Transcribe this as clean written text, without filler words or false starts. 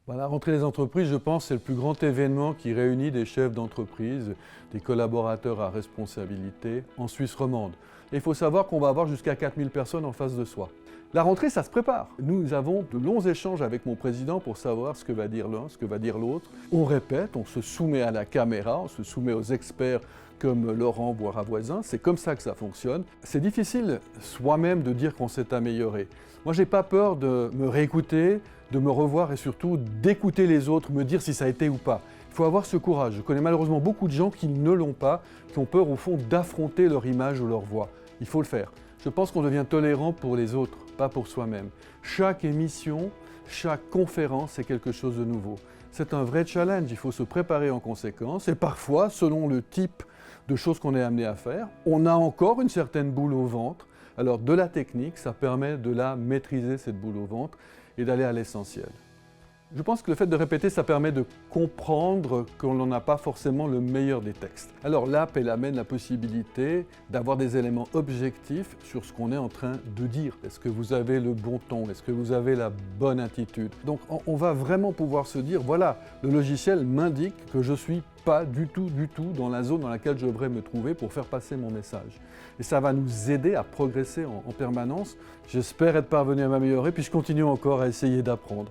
La rentrée des entreprises, je pense, c'est le plus grand événement qui réunit des chefs d'entreprise, des collaborateurs à responsabilité en Suisse romande. Et il faut savoir qu'on va avoir jusqu'à 4000 personnes en face de soi. La rentrée, ça se prépare. Nous avons de longs échanges avec mon président pour savoir ce que va dire l'un, ce que va dire l'autre. On répète, on se soumet à la caméra, on se soumet aux experts comme Laurent Bois-Ravoisin. C'est comme ça que ça fonctionne. C'est difficile soi-même de dire qu'on s'est amélioré. Moi, j'ai pas peur de me réécouter, de me revoir et surtout d'écouter les autres, me dire si ça a été ou pas. Il faut avoir ce courage. Je connais malheureusement beaucoup de gens qui ne l'ont pas, qui ont peur au fond d'affronter leur image ou leur voix. Il faut le faire. Je pense qu'on devient tolérant pour les autres, pas pour soi-même. Chaque émission, chaque conférence est quelque chose de nouveau. C'est un vrai challenge, il faut se préparer en conséquence et parfois, selon le type de choses qu'on est amené à faire, on a encore une certaine boule au ventre. Alors de la technique, ça permet de la maîtriser, cette boule au ventre, et d'aller à l'essentiel. Je pense que le fait de répéter, ça permet de comprendre qu'on n'en a pas forcément le meilleur des textes. Alors l'app, elle amène la possibilité d'avoir des éléments objectifs sur ce qu'on est en train de dire. Est-ce que vous avez le bon ton? Est-ce que vous avez la bonne attitude? Donc on va vraiment pouvoir se dire, voilà, le logiciel m'indique que je ne suis pas du tout dans la zone dans laquelle je devrais me trouver pour faire passer mon message. Et ça va nous aider à progresser en permanence. J'espère être parvenu à m'améliorer, puis je continue encore à essayer d'apprendre.